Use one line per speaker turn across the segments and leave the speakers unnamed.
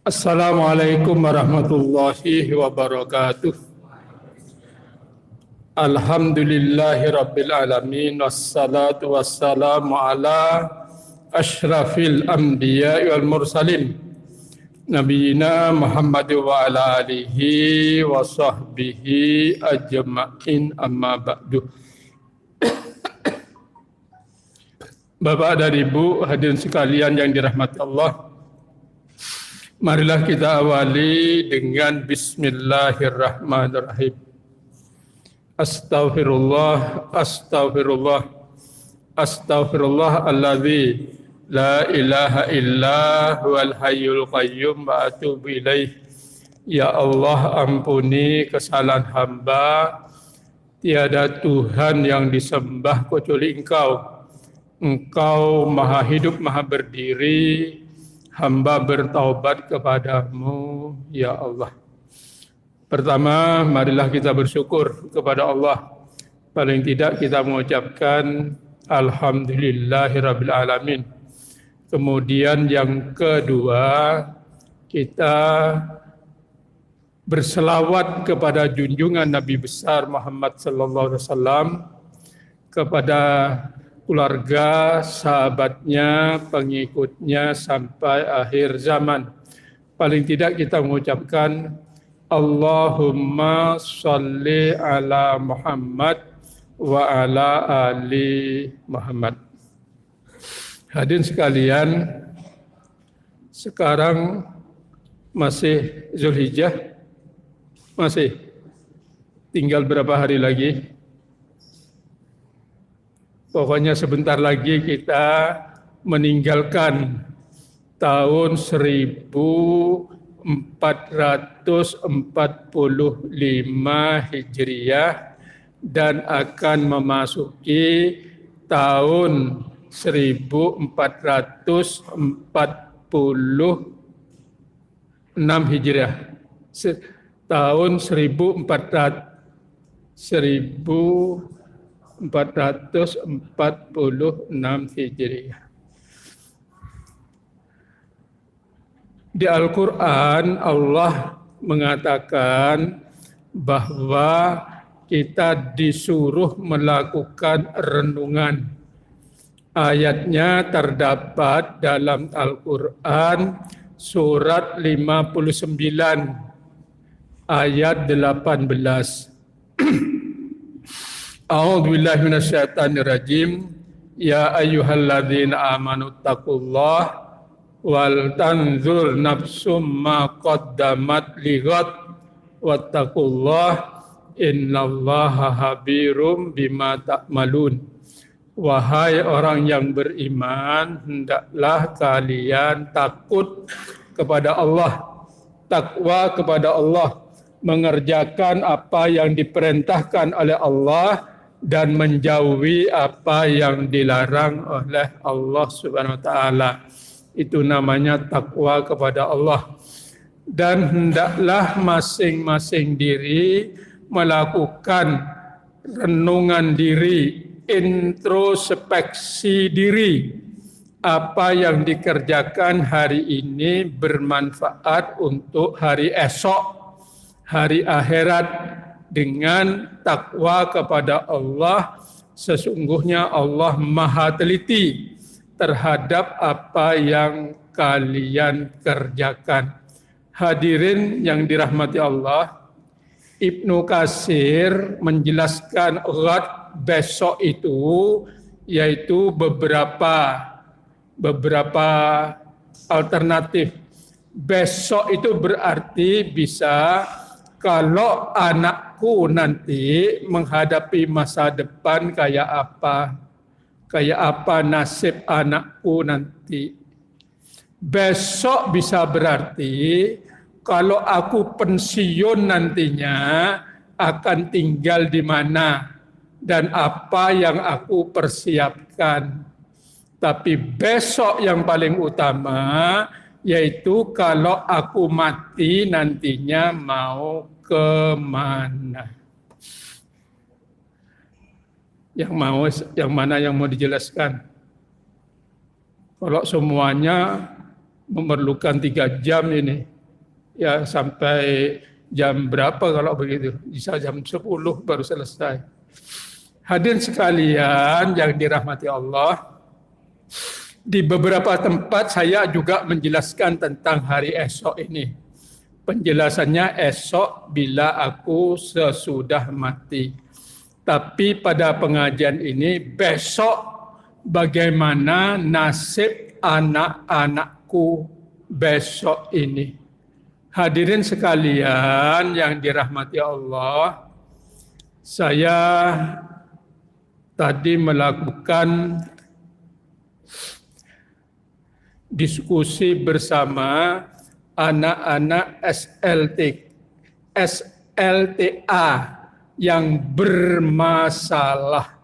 Assalamualaikum warahmatullahi wabarakatuh. Alhamdulillahi rabbil alamin. Wassalatu wassalamu ala ashrafil anbiya wal mursalin. Nabiyina Muhammad wa ala alihi wa sahbihi ajma'in, amma ba'du. Bapak dan Ibu hadirin sekalian yang dirahmati Allah, marilah kita awali dengan Bismillahirrahmanirrahim. Astaghfirullah, astaghfirullah, astaghfirullah alladzi la ilaha illa huwal hayyul qayyum wa atubu ilaih. Ya Allah, ampuni kesalahan hamba. Tiada Tuhan yang disembah kecuali Engkau. Engkau maha hidup, maha berdiri. Hamba bertaubat kepadamu, ya Allah. Pertama, marilah kita bersyukur kepada Allah. Paling tidak kita mengucapkan Alhamdulillahirabbil alamin. Kemudian yang kedua, kita berselawat kepada junjungan Nabi besar Muhammad sallallahu alaihi wasallam, kepada keluarga, sahabatnya, pengikutnya sampai akhir zaman. Paling tidak kita mengucapkan Allahumma sholli ala Muhammad wa ala ali Muhammad. Hadirin sekalian, sekarang masih Zulhijjah, masih tinggal berapa hari lagi? Pokoknya sebentar lagi kita meninggalkan tahun 1445 Hijriah dan akan memasuki tahun 1446 Hijriah. Tahun 1446 Hijriah. Di Al-Quran Allah mengatakan bahwa kita disuruh melakukan renungan. Ayatnya terdapat dalam Al-Quran surat 59 ayat 18. A'udzu billahi minasyaitonir rajim. Ya ayyuhalladzina amanu taqullaha wal tanzur nafsum ma qaddamat lighad wattaqullaha innallaha habirum bima ta'malun. Wahai orang yang beriman, hendaklah kalian takut kepada Allah, takwa kepada Allah, mengerjakan apa yang diperintahkan oleh Allah dan menjauhi apa yang dilarang oleh Allah Subhanahu wa taala. Itu namanya takwa kepada Allah. Dan hendaklah masing-masing diri melakukan renungan diri, introspeksi diri. Apa yang dikerjakan hari ini bermanfaat untuk hari esok, hari akhirat. Dengan takwa kepada Allah, sesungguhnya Allah maha teliti terhadap apa yang kalian kerjakan. Hadirin yang dirahmati Allah, Ibnu Katsir menjelaskan ghad besok itu yaitu beberapa alternatif. Besok itu berarti bisa kalau anakku nanti menghadapi masa depan kayak apa nasib anakku nanti. Besok bisa berarti kalau aku pensiun nantinya akan tinggal di mana dan apa yang aku persiapkan. Tapi besok yang paling utama yaitu kalau aku mati nantinya mau kemana. Yang mana yang mau dijelaskan? Kalau semuanya memerlukan 3 jam ini. Ya sampai jam berapa kalau begitu? Bisa jam 10 baru selesai. Hadirin sekalian yang dirahmati Allah, di beberapa tempat saya juga menjelaskan tentang hari esok ini. Penjelasannya esok bila aku sesudah mati. Tapi pada pengajian ini besok bagaimana nasib anak-anakku besok ini. Hadirin sekalian yang dirahmati Allah, saya tadi melakukan diskusi bersama anak-anak SLTA yang bermasalah.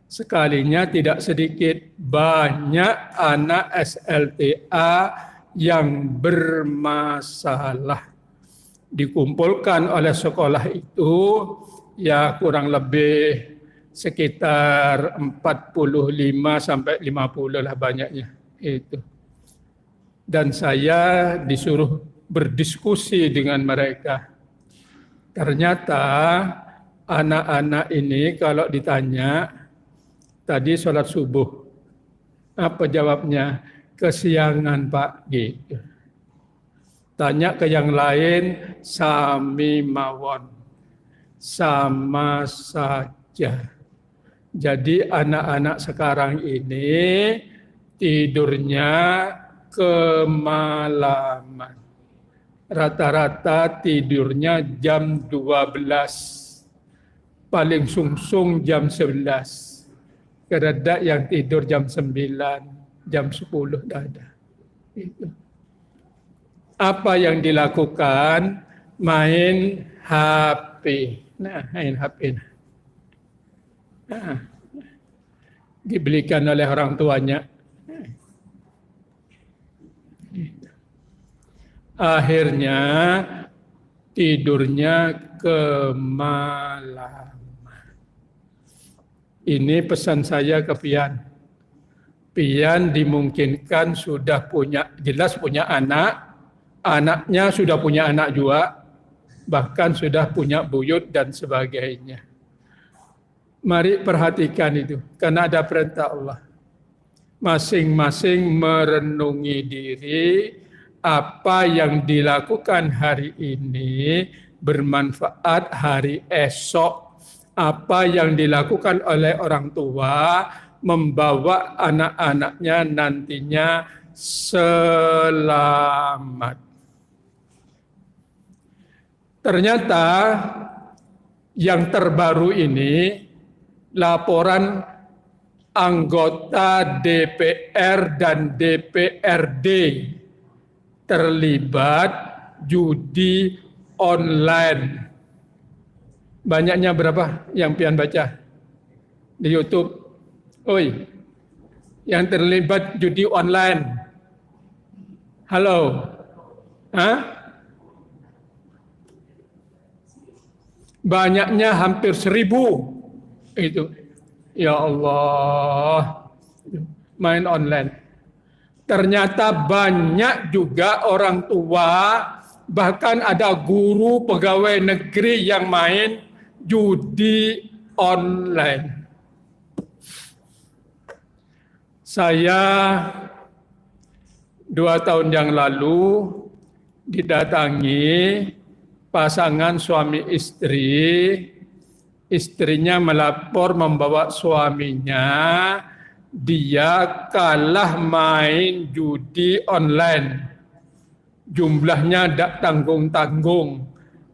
Sekalinya tidak sedikit, banyak anak SLTA yang bermasalah. Dikumpulkan oleh sekolah itu ya kurang lebih sekitar 45 sampai 50 lah banyaknya itu. Dan saya disuruh berdiskusi dengan mereka. Ternyata anak-anak ini kalau ditanya, tadi sholat subuh, apa jawabnya? Kesiangan Pak, gitu. Tanya ke yang lain, sami mawon, sama saja. Jadi anak-anak sekarang ini tidurnya kemalaman. Rata-rata tidurnya jam 12. Paling sungsung jam 11. Keredak yang tidur jam 9, jam 10 dah ada. Itu. Apa yang dilakukan? Main HP. Nah, main HP. Nah, dibelikan oleh orang tuanya. Akhirnya tidurnya kemalaman. Ini pesan saya ke Pian. Pian dimungkinkan sudah punya, jelas punya anak, anaknya sudah punya anak juga, bahkan sudah punya buyut dan sebagainya. Mari perhatikan itu, karena ada perintah Allah. Masing-masing merenungi diri, apa yang dilakukan hari ini bermanfaat hari esok. Apa yang dilakukan oleh orang tua membawa anak-anaknya nantinya selamat. Ternyata yang terbaru ini laporan anggota DPR dan DPRD terlibat judi online. Banyaknya berapa yang pian baca di YouTube? Oi, yang terlibat judi online. Halo? Hah? Banyaknya hampir 1.000 itu. Ya Allah, main online. Ternyata banyak juga orang tua, bahkan ada guru pegawai negeri yang main judi online. Saya 2 tahun yang lalu didatangi pasangan suami istri. Istrinya melapor membawa suaminya, dia kalah main judi online. Jumlahnya tidak tanggung-tanggung.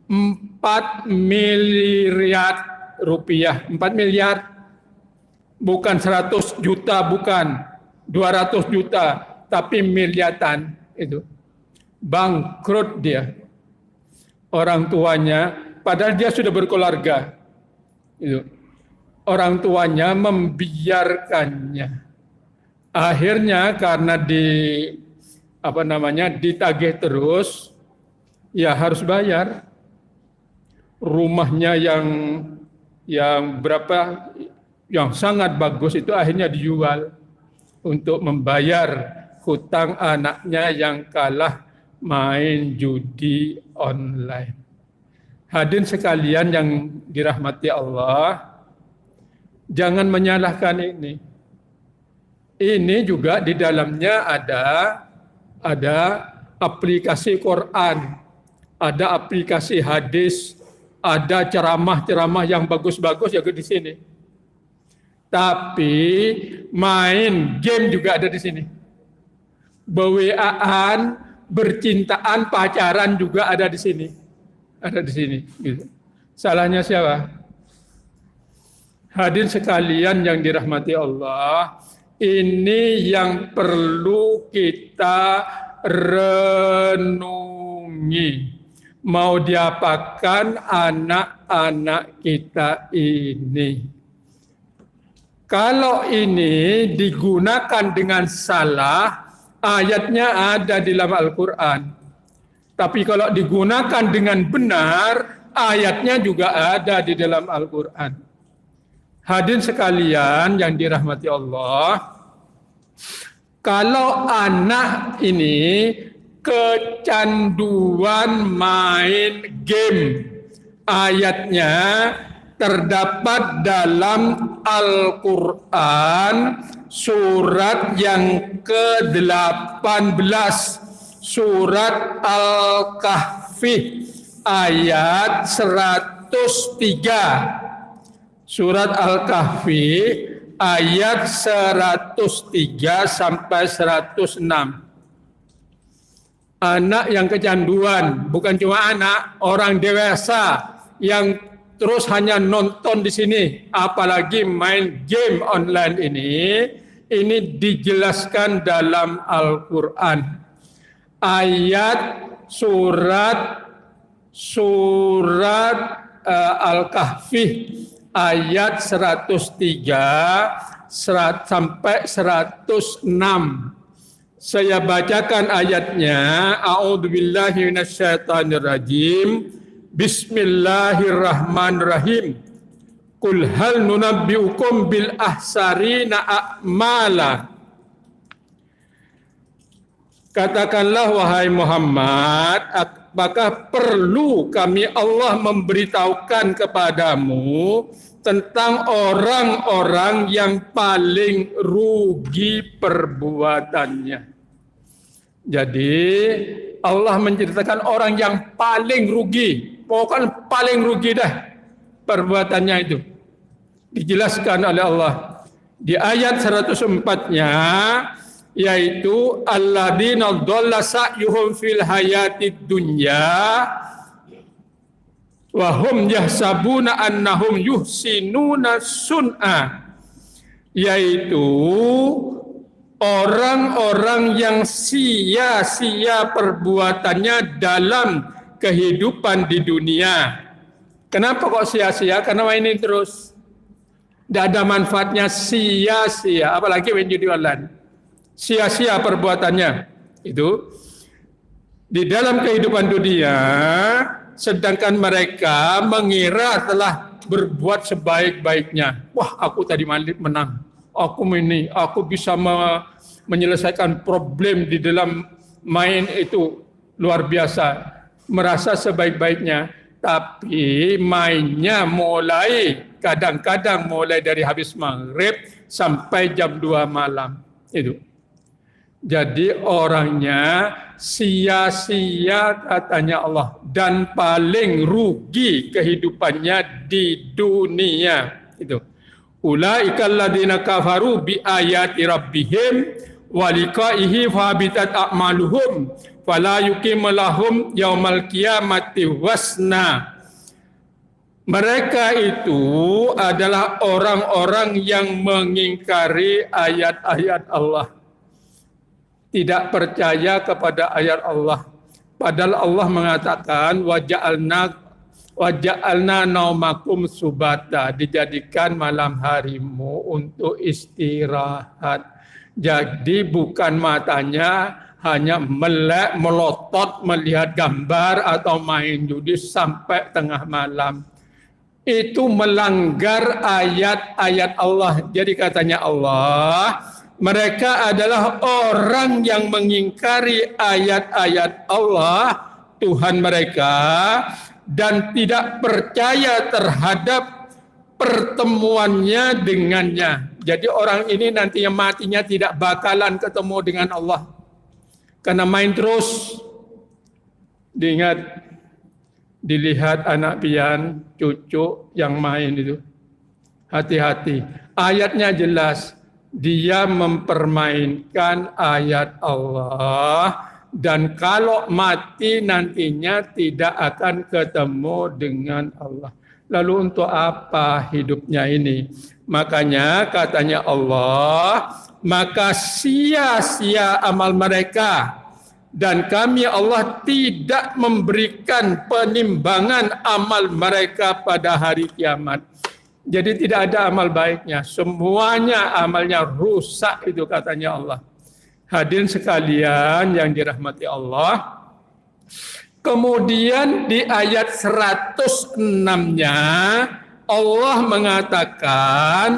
4 miliar rupiah. 4 miliar. Bukan 100 juta, bukan 200 juta, tapi miliatan itu. Bangkrut dia. Orang tuanya, padahal dia sudah berkeluarga. Itu. Orang tuanya membiarkannya. Akhirnya karena ditagih terus, ya harus bayar. Rumahnya yang berapa, yang sangat bagus itu akhirnya dijual untuk membayar hutang anaknya yang kalah main judi online. Hadirin sekalian yang dirahmati Allah, jangan menyalahkan ini. Ini juga di dalamnya ada aplikasi Quran, ada aplikasi hadis, ada ceramah-ceramah yang bagus-bagus juga di sini. Tapi main game juga ada di sini. Beweaan, bercintaan, pacaran juga ada di sini. Ada di sini. Gitu. Salahnya siapa? Hadirin sekalian yang dirahmati Allah, ini yang perlu kita renungi. Mau diapakan anak-anak kita ini? Kalau ini digunakan dengan salah, ayatnya ada di dalam Al-Quran. Tapi kalau digunakan dengan benar, ayatnya juga ada di dalam Al-Quran. Hadirin sekalian yang dirahmati Allah, kalau anak ini kecanduan main game, ayatnya terdapat dalam Al-Quran surat yang ke-18, surat Al-Kahfi ayat 103. Surat Al-Kahfi ayat 103 sampai 106. Anak yang kecanduan, bukan cuma anak, orang dewasa yang terus hanya nonton di sini, apalagi main game online ini dijelaskan dalam Al-Quran. Ayat surat Al-Kahfi ayat 103 sampai 106. Saya bacakan ayatnya. A'udzubillahi minasyaitonirrajim. Bismillahirrahmanirrahim. Qul hal nunabbiukum bil ahsarina a'mala. Katakanlah wahai Muhammad, apakah perlu kami Allah memberitahukan kepadamu tentang orang-orang yang paling rugi perbuatannya. Jadi Allah menceritakan orang yang paling rugi, pokoknya paling rugi dah perbuatannya itu. Dijelaskan oleh Allah di ayat 104-nya, yaitu alladzina dhalla sa'yuhum fil hayatid dunya wa hum yahsabuna annahum yuhsinuna sun'a, yaitu orang-orang yang sia-sia perbuatannya dalam kehidupan di dunia. Kenapa kok sia-sia? Karena mainin terus. Tidak ada manfaatnya, sia-sia, apalagi main judi online. Sia-sia perbuatannya itu di dalam kehidupan dunia, sedangkan mereka mengira telah berbuat sebaik-baiknya. Wah, aku tadi menang, aku bisa menyelesaikan problem di dalam main itu luar biasa, merasa sebaik-baiknya. Tapi mainnya kadang-kadang mulai dari habis maghrib sampai jam 2 malam itu. Jadi orangnya sia-sia katanya Allah, dan paling rugi kehidupannya di dunia itu. Ulaikal ladzina kafaru bi ayati rabbihim wa liqaihi fahabitat a'maluhum fala yuqim lahum yaumal qiyamati wasna. Mereka itu adalah orang-orang yang mengingkari ayat-ayat Allah, tidak percaya kepada ayat Allah. Padahal Allah mengatakan waja'alna naumakum subata, dijadikan malam harimu untuk istirahat. Jadi bukan matanya hanya melek, melotot, melihat gambar atau main judi sampai tengah malam. Itu melanggar ayat-ayat Allah. Jadi katanya Allah, Mereka adalah orang yang mengingkari ayat-ayat Allah, Tuhan mereka, dan tidak percaya terhadap pertemuannya dengannya. Jadi orang ini nanti yang matinya tidak bakalan ketemu dengan Allah. Karena main terus. Diingat, dilihat anak pian, cucu yang main itu. Hati-hati. Ayatnya jelas. Dia mempermainkan ayat Allah. Dan kalau mati nantinya tidak akan ketemu dengan Allah. Lalu untuk apa hidupnya ini? Makanya katanya Allah, maka sia-sia amal mereka. Dan kami Allah tidak memberikan penimbangan amal mereka pada hari kiamat. Jadi tidak ada amal baiknya. Semuanya amalnya rusak itu katanya Allah. Hadirin sekalian yang dirahmati Allah. Kemudian di ayat 106-nya Allah mengatakan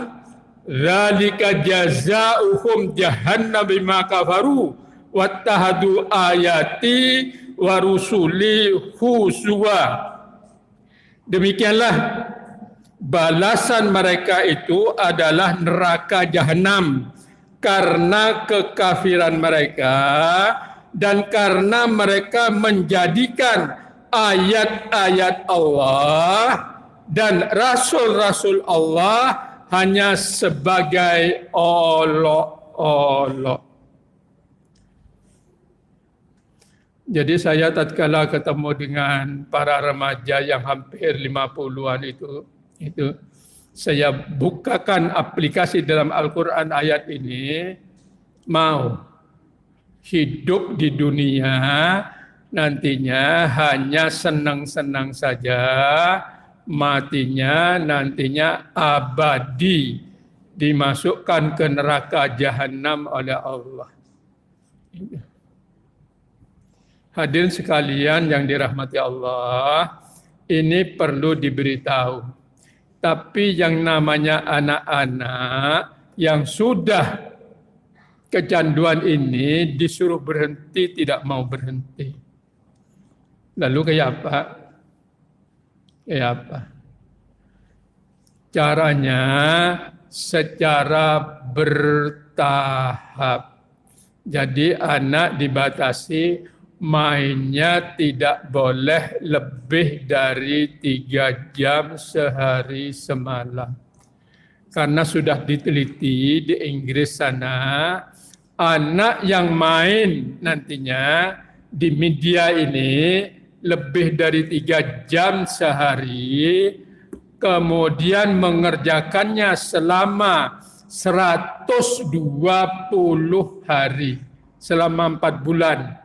zalika jazaohum jahannam bima kafaru wattahadu ayati wa rusuli huzwa. Demikianlah balasan mereka itu adalah neraka jahanam karena kekafiran mereka dan karena mereka menjadikan ayat-ayat Allah dan rasul-rasul Allah hanya sebagai olok-olok. Jadi saya tatkala ketemu dengan para remaja yang hampir 50-an itu saya bukakan aplikasi dalam Al-Quran ayat ini, mau hidup di dunia nantinya hanya senang-senang saja, matinya nantinya abadi dimasukkan ke neraka jahanam oleh Allah. Hadirin sekalian yang dirahmati Allah, ini perlu diberitahu. Tapi yang namanya anak-anak yang sudah kecanduan ini disuruh berhenti tidak mau berhenti. Lalu kayak apa? Kayak apa? Caranya secara bertahap. Jadi anak dibatasi mainnya tidak boleh lebih dari 3 jam sehari semalam. Karena sudah diteliti di Inggris sana, anak yang main nantinya di media ini lebih dari 3 jam sehari, kemudian mengerjakannya selama 120 hari, selama 4 bulan.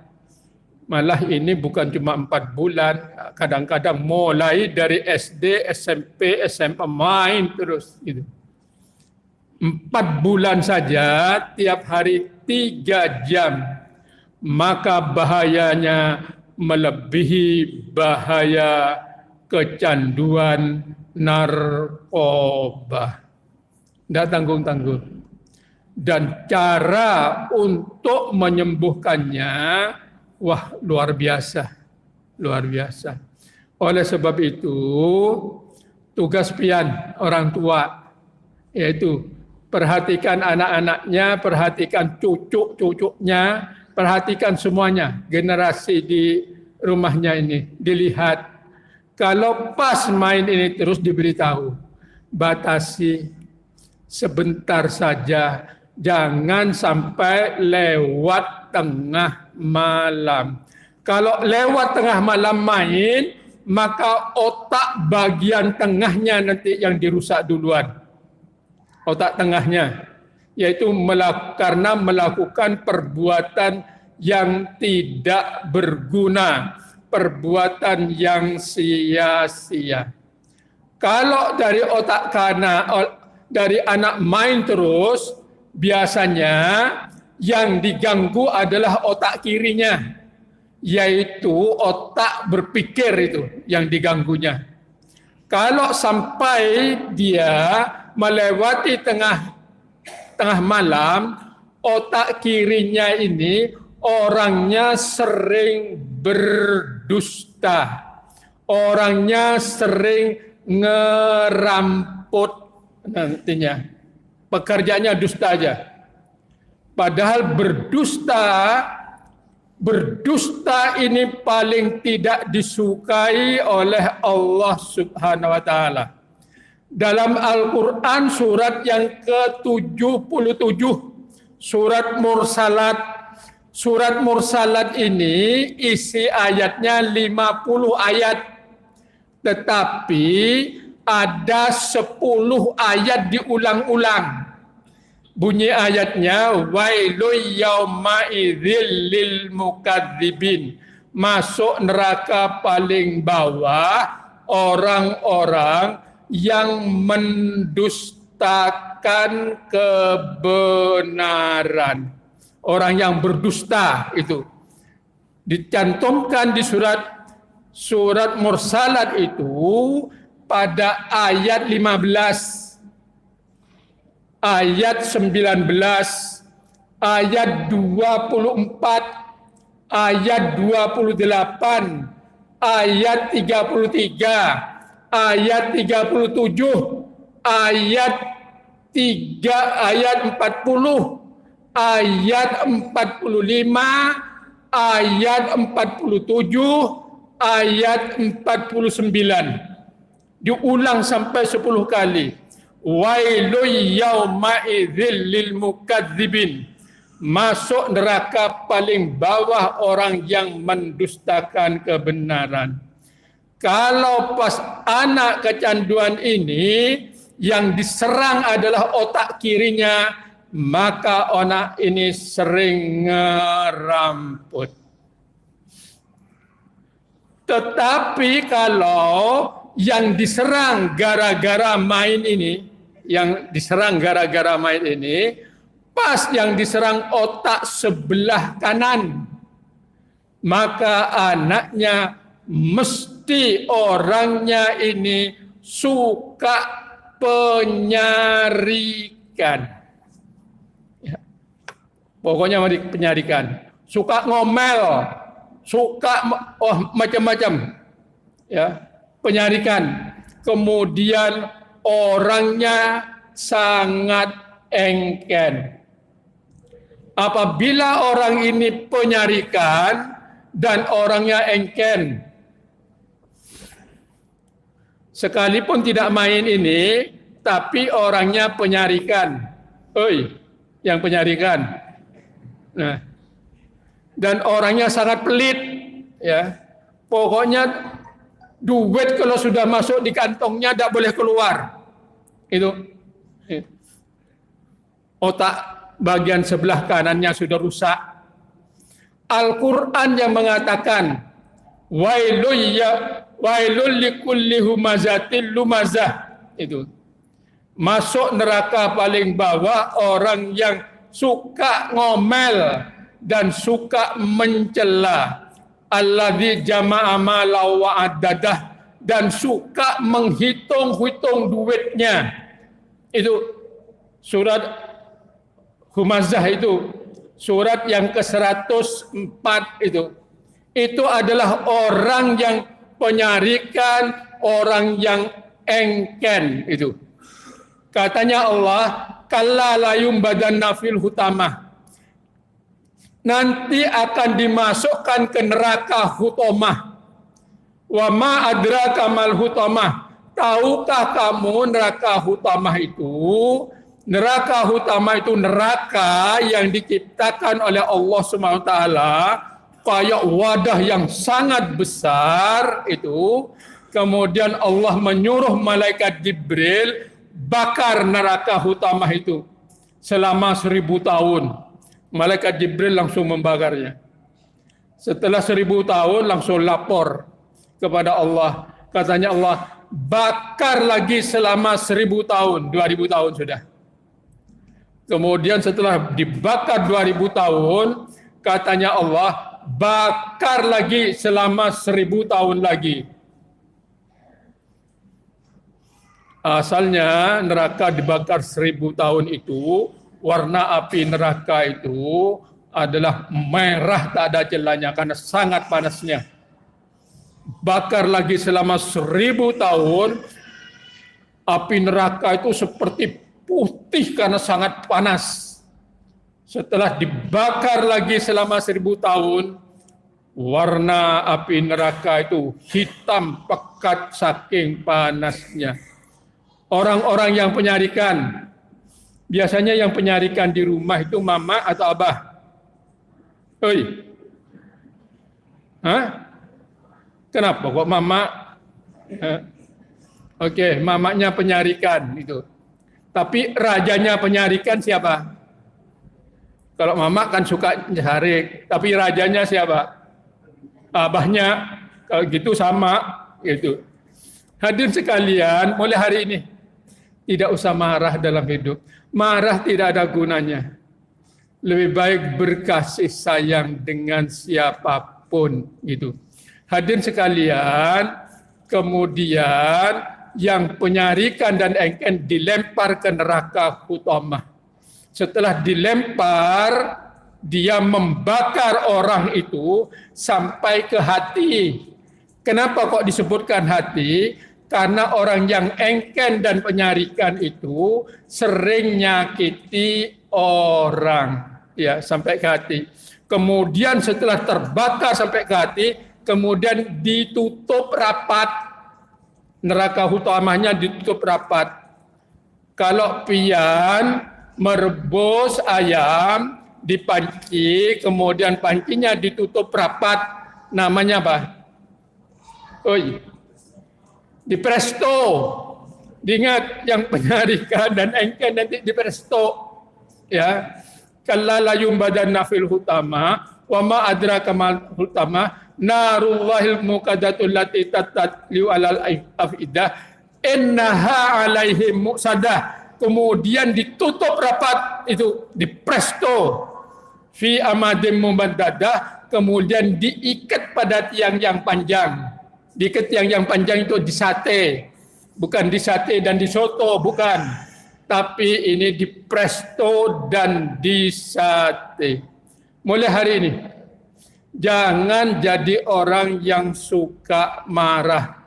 Malah ini bukan cuma 4 bulan, kadang-kadang mulai dari SD, SMP, SMA main terus gitu. 4 bulan saja, tiap hari 3 jam. Maka bahayanya melebihi bahaya kecanduan narkoba. Tidak tanggung-tanggung. Dan cara untuk menyembuhkannya, wah luar biasa. Luar biasa. Oleh sebab itu, tugas pian orang tua, yaitu perhatikan anak-anaknya, perhatikan cucu-cucunya, perhatikan semuanya, generasi di rumahnya ini, dilihat. Kalau pas main ini terus diberitahu, batasi sebentar saja, jangan sampai lewat tengah malam. Kalau lewat tengah malam main, maka otak bagian tengahnya nanti yang dirusak duluan. Otak tengahnya, yaitu karena melakukan perbuatan yang tidak berguna, perbuatan yang sia-sia. Kalau dari otak kanan, dari anak main terus, biasanya yang diganggu adalah otak kirinya, yaitu otak berpikir itu yang diganggunya. Kalau sampai dia melewati tengah malam, otak kirinya ini orangnya sering berdusta, orangnya sering ngeramput, nantinya pekerjaannya dusta aja. Padahal berdusta ini paling tidak disukai oleh Allah Subhanahu wa taala. Dalam Al-Qur'an surat yang ke-77, surat Mursalat. Surat Mursalat ini isi ayatnya 50 ayat. Tetapi ada 10 ayat diulang-ulang. Bunyi ayatnya, wailul yauma idzil lil mukadzibin. Masuk neraka paling bawah orang-orang yang mendustakan kebenaran. Orang yang berdusta itu dicantumkan di surat Mursalat itu pada ayat 15, ayat 19, ayat 24, ayat 28, ayat 33, ayat 37, ayat 40, ayat 45, ayat 47, ayat 49. Diulang sampai 10 kali. Wailul yauma idzil lil mukadzibin. Masuk neraka paling bawah orang yang mendustakan kebenaran. Kalau pas anak kecanduan ini yang diserang adalah otak kirinya, maka anak ini sering ngeramput. Tetapi kalau yang diserang gara-gara main ini, pas yang diserang otak sebelah kanan, maka anaknya mesti orangnya ini suka penyarikan. Ya. Pokoknya penyarikan, suka ngomel, suka macam-macam, ya, penyarikan. Kemudian orangnya sangat engken. Apabila orang ini penyarikan dan orangnya engken, sekalipun tidak main ini, tapi orangnya penyarikan. Yang penyarikan. Nah, dan orangnya sangat pelit, ya. Pokoknya duit kalau sudah masuk di kantongnya tidak boleh keluar. Itu otak bagian sebelah kanannya sudah rusak. Al-Quran yang mengatakan wailul likulli humazatil lumazah, itu masuk neraka paling bawah orang yang suka ngomel dan suka mencela, alladzi jama'a mala wa addadah, dan suka menghitung-hitung duitnya. Itu surat Humazah, itu surat yang ke-104 itu. Itu adalah orang yang penyarikan, orang yang engken itu. Katanya Allah, kalla la yumbadanna fil hutamah. Nanti akan dimasukkan ke neraka hutamah. Wa ma adraka mal hutamah. Tahukah kamu neraka hutamah itu? Neraka hutamah itu neraka yang diciptakan oleh Allah SWT, kayak wadah yang sangat besar itu. Kemudian Allah menyuruh malaikat Jibril bakar neraka hutamah itu selama 1000 tahun. Malaikat Jibril langsung membakarnya. Setelah 1000 tahun langsung lapor kepada Allah. Katanya Allah, bakar lagi selama 1000 tahun, 2000 tahun sudah. Kemudian setelah dibakar 2000 tahun, katanya Allah, bakar lagi selama 1000 tahun lagi. Asalnya neraka dibakar 1000 tahun itu warna api neraka itu adalah merah tak ada celahnya karena sangat panasnya. Bakar lagi selama 1000 tahun, api neraka itu seperti putih karena sangat panas. Setelah dibakar lagi selama 1000 tahun, warna api neraka itu hitam pekat saking panasnya. Orang-orang yang penyarikan, biasanya yang penyarikan di rumah itu mama atau abah? Oi. Hah? Kenapa kok mama? Oke, mamanya penyarikan itu. Tapi rajanya penyarikan siapa? Kalau mama kan suka nyarik, tapi rajanya siapa? Abahnya. Kalau gitu sama gitu. Hadirin sekalian, mulai hari ini tidak usah marah dalam hidup. Marah tidak ada gunanya. Lebih baik berkasih sayang dengan siapapun gitu. Hadirin sekalian, kemudian yang penyarikan dan engken dilempar ke neraka hutamah. Setelah dilempar, dia membakar orang itu sampai ke hati. Kenapa kok disebutkan hati? Karena orang yang engken dan penyarikan itu sering nyakiti orang, ya, sampai ke hati. Kemudian setelah terbakar sampai ke hati, kemudian ditutup rapat. Neraka hutamahnya ditutup rapat. Kalau pian merebus ayam di panci, kemudian pancinya ditutup rapat, namanya apa? Oi, di presto. Diingat yang penyarikan dan engken nanti di presto. Ya, kalla la yumbadanna fil hutama wa ma adraka mal hutama narullahil muqaddatul lati tatliu alal afidah innaha alaihim muqsadah. Kemudian ditutup rapat itu di presto fi amadim mubaddadah, kemudian diikat pada tiang yang panjang. Diikat tiang yang panjang itu di sate, bukan di sate dan di soto, bukan. Tapi ini di presto dan di sate. Mulai hari ini, jangan jadi orang yang suka marah.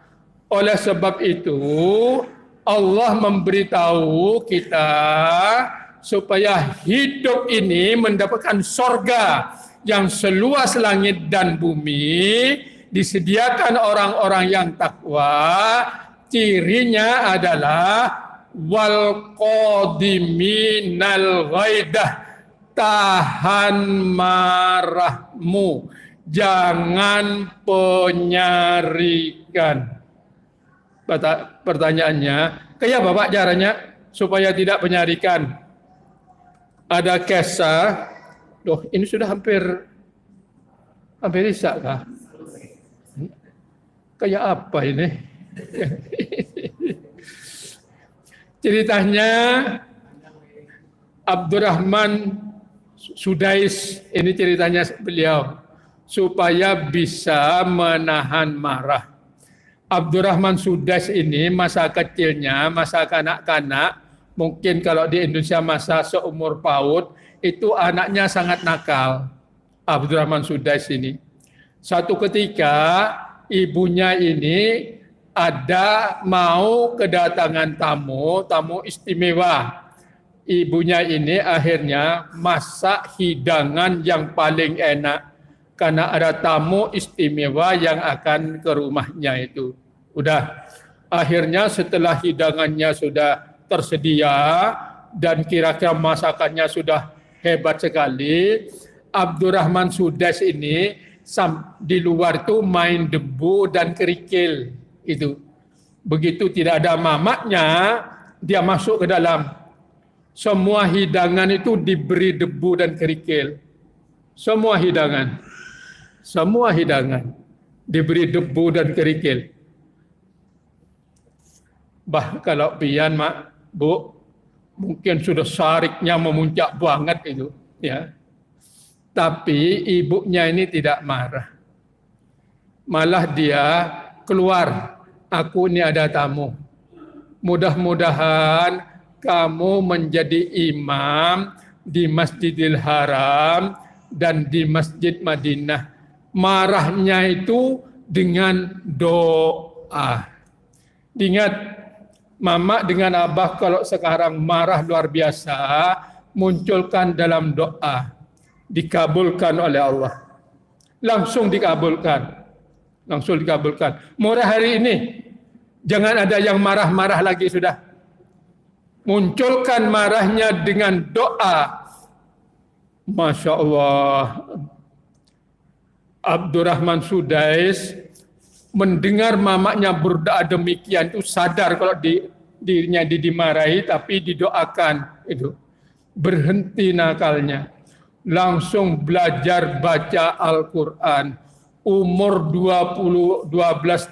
Oleh sebab itu, Allah memberitahu kita supaya hidup ini mendapatkan sorga yang seluas langit dan bumi, disediakan orang-orang yang takwa. Cirinya adalah wal qadiminal ghaidah, tahan marahmu, jangan penyarikan. Pertanyaannya, kayak Bapak caranya supaya tidak penyarikan? Ada kisah, loh ini sudah hampir isak kah? Kayak apa ini? Ceritanya Abdurrahman Sudais, ini ceritanya beliau, supaya bisa menahan marah. Abdurrahman Sudais ini masa kecilnya, masa kanak-kanak, mungkin kalau di Indonesia masa seumur PAUD, itu anaknya sangat nakal. Abdurrahman Sudais ini. Suatu ketika ibunya ini ada mau kedatangan tamu istimewa. Ibunya ini akhirnya masak hidangan yang paling enak karena ada tamu istimewa yang akan ke rumahnya itu. Udah, akhirnya setelah hidangannya sudah tersedia dan kira-kira masakannya sudah hebat sekali, Abdurrahman Sudais ini di luar itu main debu dan kerikil itu. Begitu tidak ada mamaknya, dia masuk ke dalam. Semua hidangan itu diberi debu dan kerikil. Semua hidangan diberi debu dan kerikil. Kalau pian mak, bu, mungkin sudah sariknya memuncak banget itu, ya. Tapi ibunya ini tidak marah. Malah dia keluar, aku ini ada tamu. Mudah-mudahan kamu menjadi imam di Masjidil Haram dan di Masjid Madinah. Marahnya itu dengan doa. Ingat, mama dengan abah kalau sekarang marah luar biasa, munculkan dalam doa. Dikabulkan oleh Allah. Langsung dikabulkan. Langsung dikabulkan. Mulai hari ini, jangan ada yang marah-marah lagi sudah. Munculkan marahnya dengan doa. Masya Allah. Abdurrahman Sudais mendengar mamanya berdoa demikian itu sadar kalau dirinya dimarahi, tapi didoakan itu. Berhenti nakalnya. Langsung belajar baca Al-Quran. Umur 12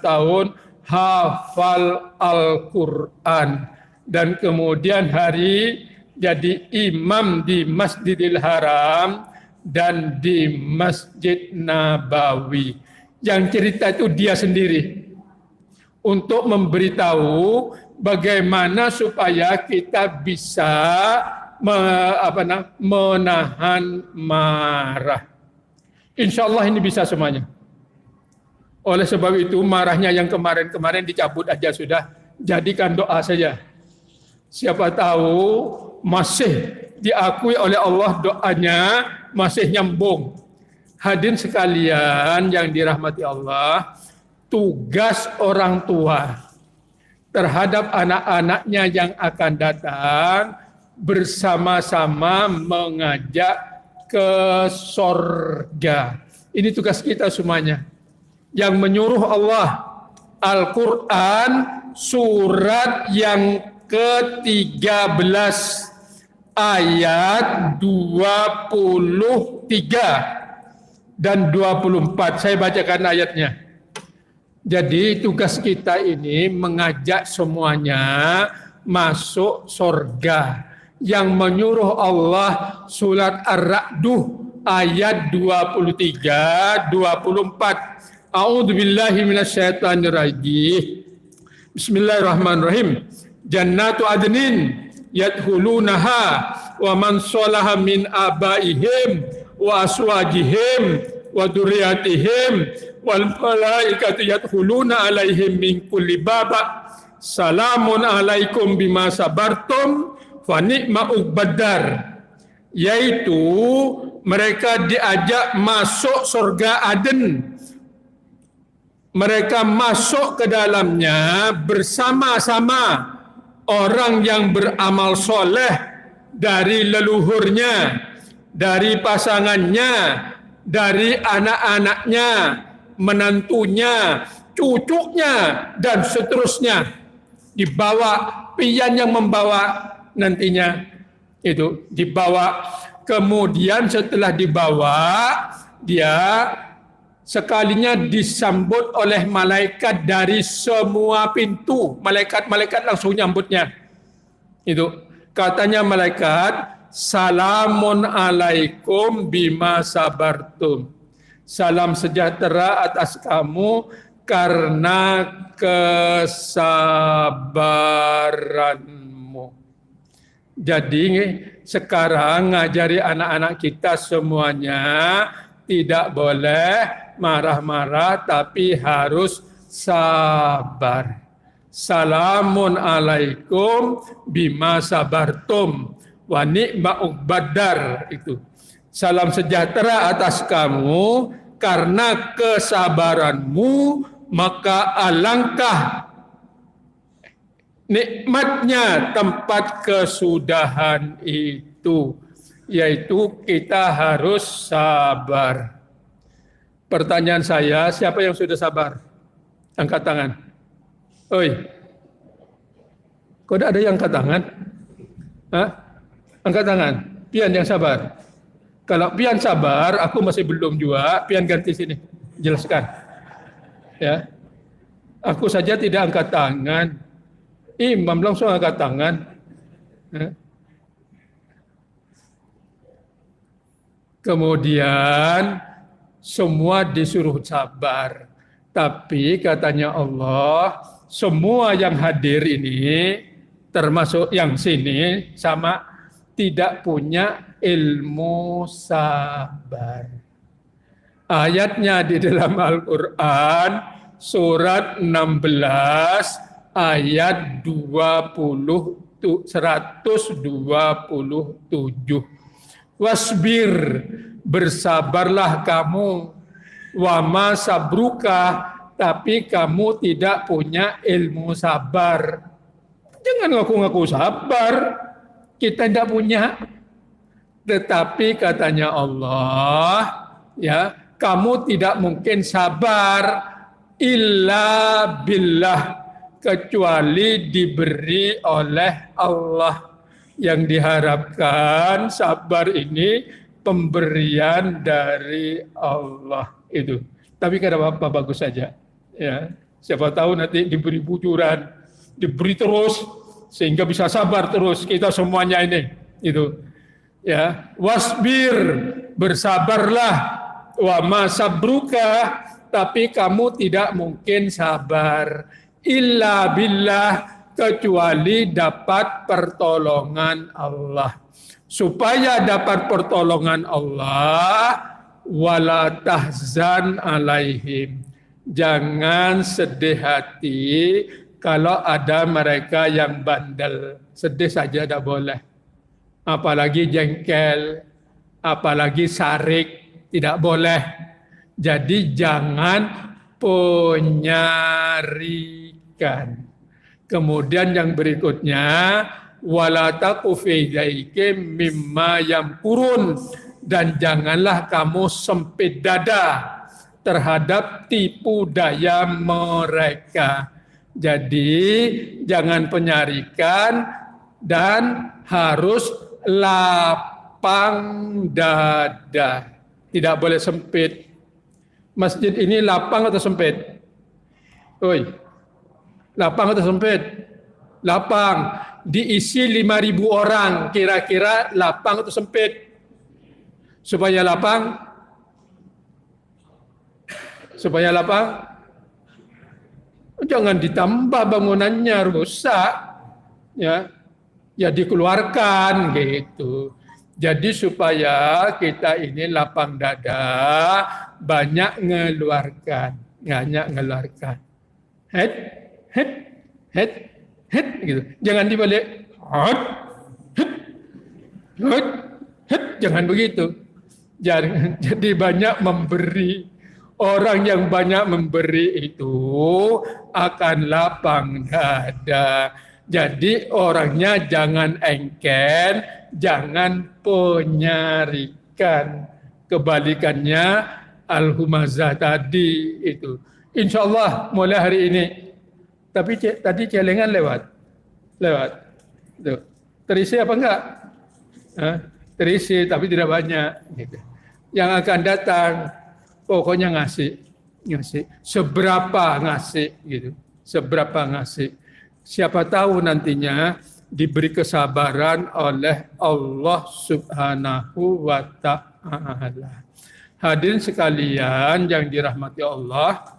tahun hafal Al-Quran. Dan kemudian hari jadi imam di Masjidil Haram dan di Masjid Nabawi. Yang cerita itu dia sendiri. Untuk memberitahu bagaimana supaya kita bisa menahan marah. Insya Allah ini bisa semuanya. Oleh sebab itu marahnya yang kemarin-kemarin dicabut aja sudah. Jadikan doa saja. Siapa tahu masih diakui oleh Allah doanya masih nyambung. Hadirin sekalian yang dirahmati Allah, tugas orang tua terhadap anak-anaknya yang akan datang bersama-sama mengajak ke sorga. Ini tugas kita semuanya. Yang menyuruh Allah, Al-Quran surat yang ke-13 ayat 23 dan 24. Saya bacakan ayatnya. Jadi tugas kita ini mengajak semuanya masuk surga. Yang menyuruh Allah surat Ar-Ra'duh ayat 23 24. A'udzubillahi minasyaitonirrajim. Bismillahirrahmanirrahim. Jannatu adnin yadkhulunaha wa man shalaha min abaihim wa aswajihim wa dzurriyyatihim wal malaikatu yadkhuluna alaihim min kulli bab. Salamun alaikum bima sabartum fa ni'ma uqbadar. Yaitu mereka diajak masuk surga Aden. Mereka masuk ke dalamnya bersama-sama orang yang beramal soleh dari leluhurnya, dari pasangannya, dari anak-anaknya, menantunya, cucunya, dan seterusnya. Dibawa, pian yang membawa nantinya itu dibawa. Kemudian setelah dibawa, dia sekalinya disambut oleh malaikat dari semua pintu. Malaikat-malaikat langsung nyambutnya. Itu katanya malaikat, salamun alaikum bima sabartum. Salam sejahtera atas kamu karena kesabaranmu. Jadi sekarang ngajari anak-anak kita semuanya tidak boleh marah-marah, tapi harus sabar. Salamun alaikum bima sabartum wa ni'ma uqbadar. Itu salam sejahtera atas kamu karena kesabaranmu, maka alangkah nikmatnya tempat kesudahan itu, yaitu kita harus sabar. Pertanyaan saya, siapa yang sudah sabar? Angkat tangan. Oi, kok ada yang angkat tangan? Hah? Angkat tangan. Pian yang sabar. Kalau pian sabar, aku masih belum juga. Pian ganti sini, jelaskan. Ya, aku saja tidak angkat tangan. Imam langsung angkat tangan. Kemudian semua disuruh sabar. Tapi katanya Allah, semua yang hadir ini termasuk yang sini sama tidak punya ilmu sabar. Ayatnya di dalam Al-Quran surat 16 ayat 127. Wasbir, bersabarlah kamu, wama sabruka, tapi kamu tidak punya ilmu sabar. Jangan ngaku-ngaku sabar, kita tidak punya. Tetapi katanya Allah, ya, kamu tidak mungkin sabar illa billah, kecuali diberi oleh Allah. Yang diharapkan sabar ini pemberian dari Allah itu. Tapi kada apa-apa, bagus saja. Ya, siapa tahu nanti diberi bujuran, diberi terus sehingga bisa sabar terus kita semuanya ini. Itu. Ya, wasbir, bersabarlah, wa ma sabruka, tapi kamu tidak mungkin sabar illa billah, kecuali dapat pertolongan Allah. Supaya dapat pertolongan Allah, wala tahzan alaihim, jangan sedih hati kalau ada mereka yang bandel. Sedih saja tidak boleh, apalagi jengkel, apalagi sarik, tidak boleh. Jadi jangan penyarikan. Kemudian yang berikutnya, wala taqu fi dzaikim mimma yamkurun, dan janganlah kamu sempit dada terhadap tipu daya mereka. Jadi jangan penyarikan dan harus lapang dada. Tidak boleh sempit. Masjid ini lapang atau sempit? Oi. Lapang atau sempit? Lapang. Diisi 5.000 orang. Kira-kira lapang atau sempit? Supaya lapang? Supaya lapang? Jangan ditambah bangunannya, rusak. Ya, ya dikeluarkan gitu. Jadi supaya kita ini lapang dada, banyak ngeluarkan. Head, gitu. Jangan dibalik. Jangan begitu. Jadi banyak memberi. Orang yang banyak memberi itu akan lapang dada. Jadi orangnya jangan engken, jangan penyarikan. Kebalikannya al-humazah tadi itu. Insya Allah mulai hari ini. Tapi tadi celengan lewat. Tuh. Terisi apa enggak? Terisi tapi tidak banyak. Gitu. Yang akan datang pokoknya ngasih. Seberapa ngasih gitu. Seberapa ngasih. Siapa tahu nantinya diberi kesabaran oleh Allah Subhanahu wa ta'ala. Hadirin sekalian yang dirahmati Allah,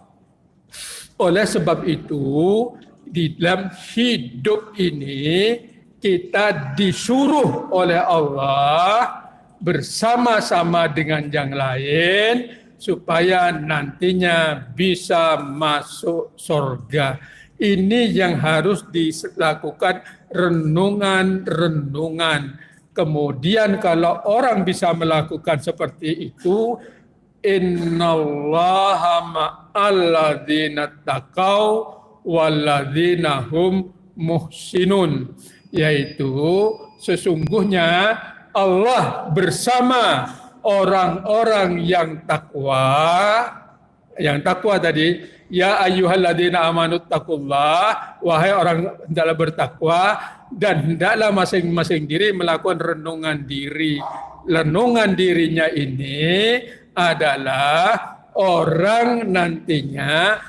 oleh sebab itu di dalam hidup ini kita disuruh oleh Allah bersama-sama dengan yang lain supaya nantinya bisa masuk surga. Ini yang harus dilakukan renungan-renungan. Kemudian kalau orang bisa melakukan seperti itu, innallaha ma'alladzina taqau walladzina hum muhsinun, yaitu sesungguhnya Allah bersama orang-orang yang takwa. Yang takwa tadi, ya ayyuhalladzina amanu taqullah, wahai orang hendaklah bertakwa dan hendaklah masing-masing diri melakukan renungan diri. Renungan dirinya ini adalah orang nantinya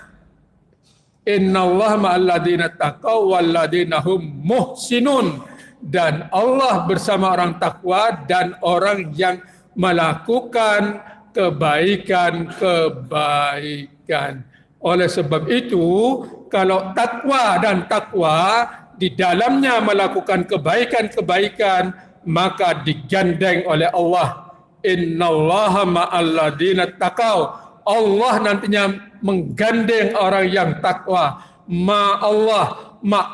innallaha ma'alladzina taqaw walladzina hum muhsinun, dan Allah bersama orang takwa dan orang yang melakukan kebaikan. Oleh sebab itu, kalau takwa dan takwa di dalamnya melakukan kebaikan-kebaikan, maka digandeng oleh Allah. Innallaha ma'al ladzina taqau. Allah nantinya menggandeng orang yang takwa. Ma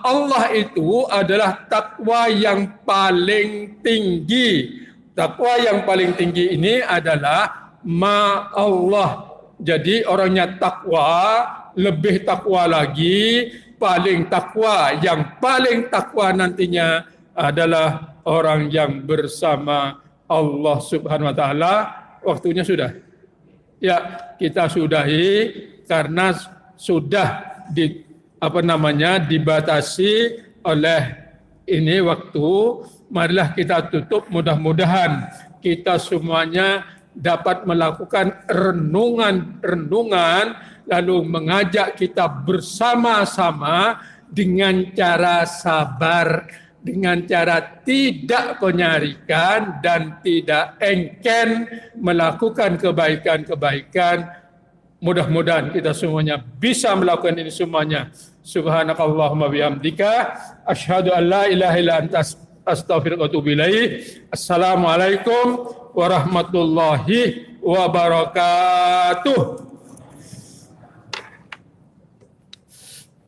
Allah itu adalah takwa yang paling tinggi. Takwa yang paling tinggi ini adalah ma Allah. Jadi orangnya takwa, lebih takwa lagi, paling takwa. Yang paling takwa nantinya adalah orang yang bersama Allah Subhanahu wa taala. Waktunya sudah. Ya, kita sudahi karena sudah dibatasi oleh ini waktu. Marilah kita tutup, mudah-mudahan kita semuanya dapat melakukan renungan lalu mengajak kita bersama-sama dengan cara sabar, dengan cara tidak menyarikan dan tidak engken melakukan kebaikan-kebaikan. Mudah-mudahan kita semuanya bisa melakukan ini semuanya. Subhanakallahumma bihamdika asyhadu an la ilaha illa anta astaghfiruka wa atubu ilaik. Assalamualaikum warahmatullahi wabarakatuh.